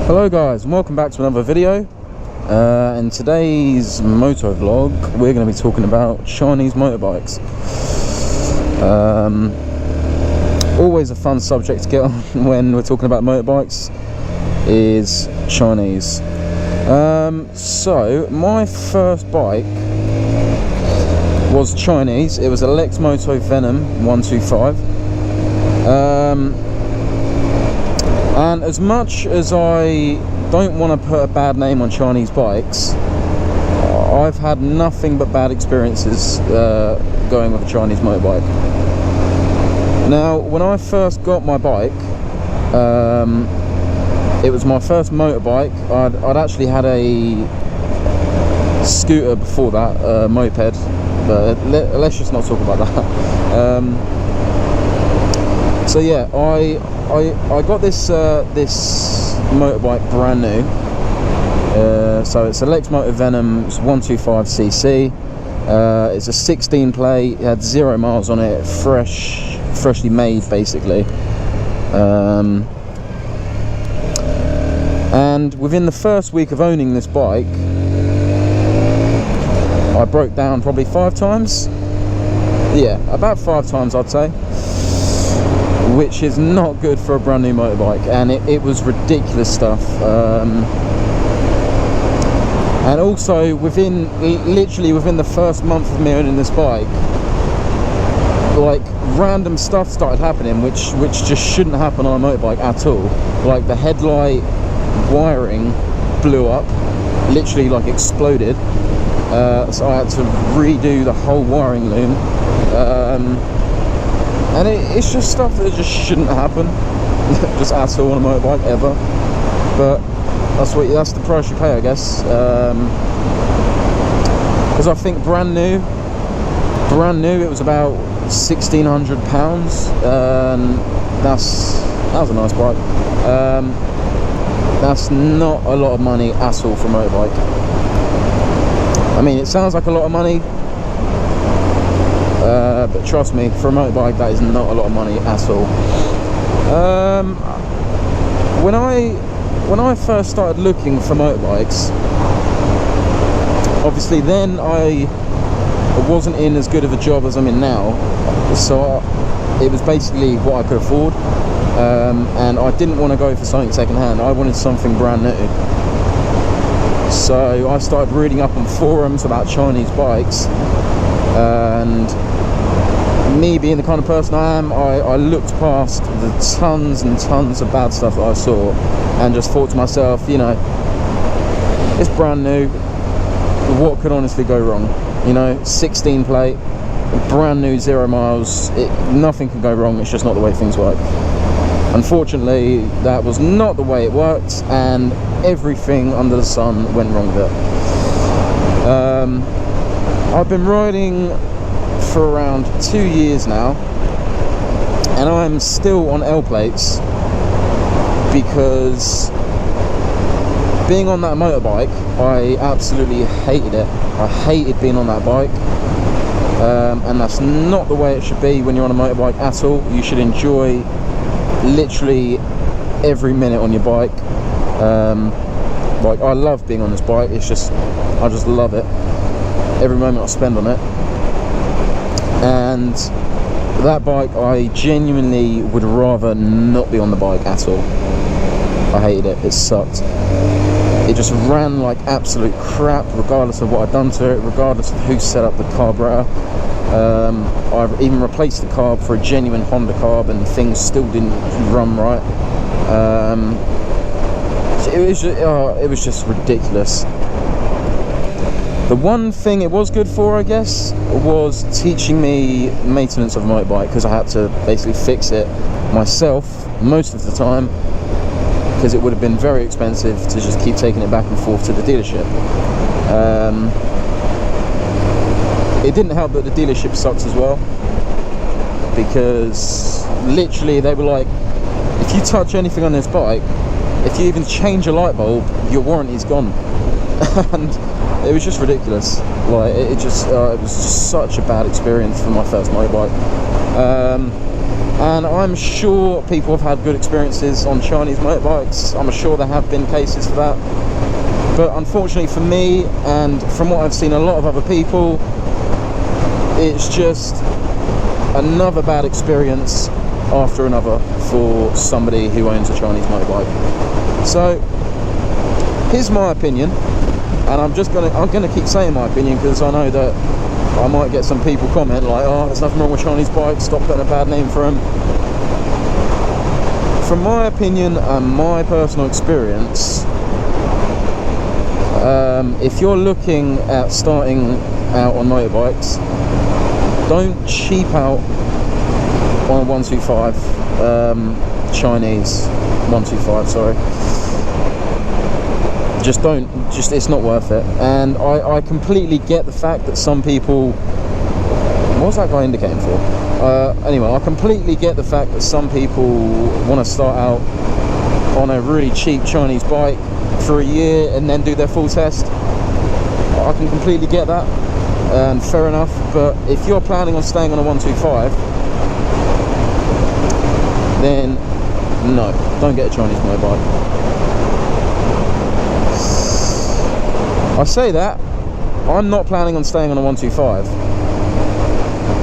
Hello guys, and welcome back to another video. In today's motovlog we're going to be talking about Chinese motorbikes. Always a fun subject to get on when we're talking about motorbikes is Chinese. So my first bike was Chinese. It was a Lex Moto Venom 125. And as much as I don't want to put a bad name on Chinese bikes, I've had nothing but bad experiences going with a Chinese motorbike. Now, when I first got my bike, it was my first motorbike. I'd actually had a scooter before that, a moped, but let's just not talk about that. So yeah, I got this motorbike brand new. So it's a Lex Moto Venom, it's 125cc. It's a 16 plate. It had 0 miles on it, freshly made basically. And within the first week of owning this bike, I broke down probably 5 times. Yeah, about 5 times I'd say, which is not good for a brand new motorbike, and it was ridiculous stuff. And also literally within the first month of me owning this bike, like random stuff started happening which just shouldn't happen on a motorbike at all. Like the headlight wiring blew up, literally like exploded. So I had to redo the whole wiring loom. And it's just stuff that just shouldn't happen, just at all on a motorbike ever. But that's the price you pay, I guess. Because I think brand new, it was about £1,600, and that was a nice bike. That's not a lot of money at all for a motorbike. I mean, it sounds like a lot of money. But trust me, for a motorbike that is not a lot of money at all. When I first started looking for motorbikes, obviously then I wasn't in as good of a job as I'm in now, so it was basically what I could afford, and I didn't want to go for something second hand. I wanted something brand new. So I started reading up on forums about Chinese bikes, and me being the kind of person I am, I looked past the tons and tons of bad stuff that I saw and just thought to myself, you know, it's brand new, what could honestly go wrong? You know, 16 plate, brand new, 0 miles, nothing can go wrong. It's just not the way things work. Unfortunately, that was not the way it worked, and everything under the sun went wrong with it. I've been riding for around 2 years now, and I'm still on L plates because being on that motorbike, I absolutely hated it. I hated being on that bike, and that's not the way it should be when you're on a motorbike at all. You should enjoy literally every minute on your bike. Like, I love being on this bike. I just love it, every moment I spend on it. And that bike, I genuinely would rather not be on the bike at all. I hated it. It sucked. It just ran like absolute crap, regardless of what I'd done to it, regardless of who set up the carburetor. I've even replaced the carb for a genuine Honda carb, and things still didn't run right. So it was just ridiculous. The one thing it was good for, I guess, was teaching me maintenance of a motorbike, because I had to basically fix it myself most of the time, because it would have been very expensive to just keep taking it back and forth to the dealership. It didn't help that the dealership sucks as well, because literally they were like, if you touch anything on this bike, if you even change a light bulb, your warranty's gone. And it was just ridiculous. Like, it was just such a bad experience for my first motorbike. and I'm sure people have had good experiences on Chinese motorbikes. I'm sure there have been cases for that, but unfortunately for me, and from what I've seen a lot of other people, it's just another bad experience after another for somebody who owns a Chinese motorbike. So here's my opinion, and I'm gonna keep saying my opinion, because I know that I might get some people comment like, oh, there's nothing wrong with Chinese bikes, stop putting a bad name for them. From my opinion and my personal experience, if you're looking at starting out on motorbikes, don't cheap out on a 125, Chinese 125, sorry. It's not worth it. And I completely get the fact that some people, what was that guy indicating for? Anyway, I completely get the fact that some people want to start out on a really cheap Chinese bike for a year and then do their full test. I can completely get that, and fair enough. But if you're planning on staying on a 125, then no, don't get a Chinese motorbike. I say that, I'm not planning on staying on a 125,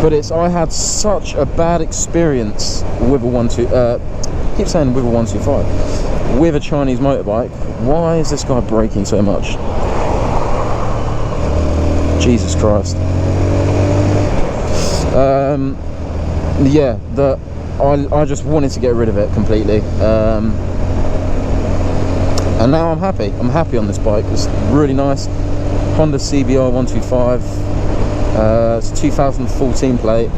but I had such a bad experience with a keep saying with a 125, with a Chinese motorbike. Why is this guy braking so much? Jesus Christ. Yeah, I just wanted to get rid of it completely. And now I'm happy. I'm happy on this bike. It's really nice. Honda CBR 125. It's a 2014 plate.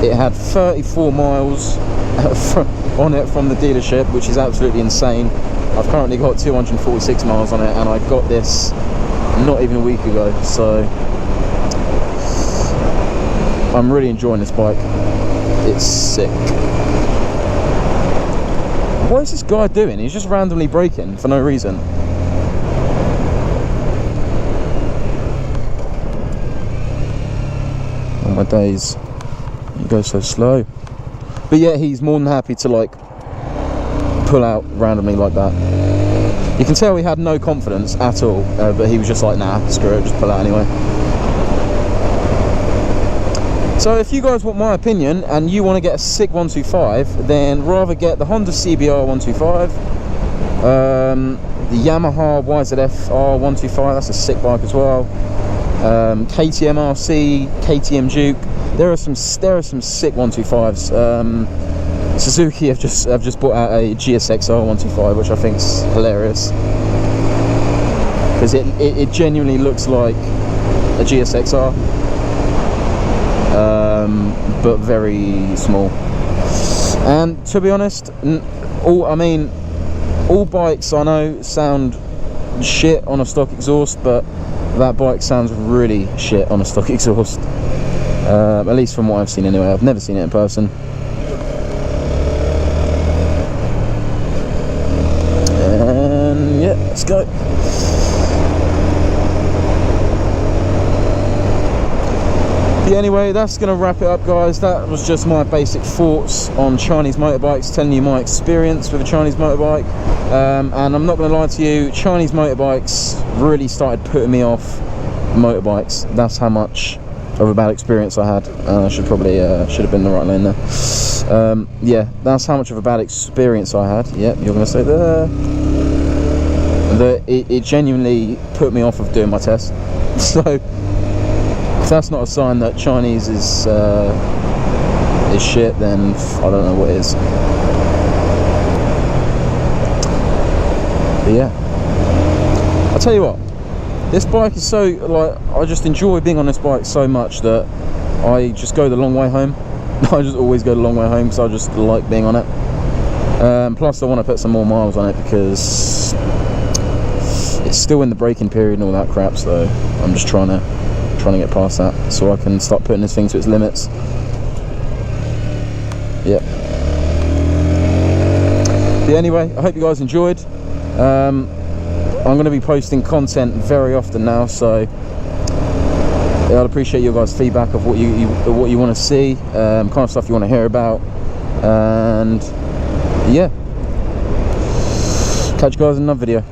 It had 34 miles on it from the dealership, which is absolutely insane. I've currently got 246 miles on it, and I got this not even a week ago. So I'm really enjoying this bike. It's sick. What is this guy doing? He's just randomly braking for no reason. Oh my days, you go so slow. But yeah, he's more than happy to like pull out randomly like that. You can tell he had no confidence at all, but he was just like, nah, screw it, just pull out anyway. So if you guys want my opinion and you want to get a sick 125, then rather get the Honda CBR 125, the Yamaha YZF R125, that's a sick bike as well, KTM RC, KTM Duke. There are some sick 125s. Suzuki have just brought out a GSX-R 125, which I think is hilarious, because it genuinely looks like a GSX-R. But very small. And to be honest, all bikes I know sound shit on a stock exhaust, but that bike sounds really shit on a stock exhaust, at least from what I've seen anyway. I've never seen it in person. And yeah, let's go. Yeah, anyway, that's going to wrap it up, guys. That was just my basic thoughts on Chinese motorbikes, telling you my experience with a Chinese motorbike. And I'm not going to lie to you, Chinese motorbikes really started putting me off motorbikes. That's how much of a bad experience I had. I should have been in the right lane there. Yeah, that's how much of a bad experience I had. Yep, you're going to say there. It genuinely put me off of doing my test. So if that's not a sign that Chinese is shit, then I don't know what is. But yeah, I'll tell you what, this bike is so, like, I just enjoy being on this bike so much that I just go the long way home. I just always go the long way home because I just like being on it. Plus I want to put some more miles on it because it's still in the braking period and all that crap, so I'm just trying to get past that so I can start putting this thing to its limits. Yeah. But anyway, I hope you guys enjoyed. I'm going to be posting content very often now, so I'd appreciate your guys' feedback of what you want to see, kind of stuff you want to hear about, and yeah, catch you guys in another video.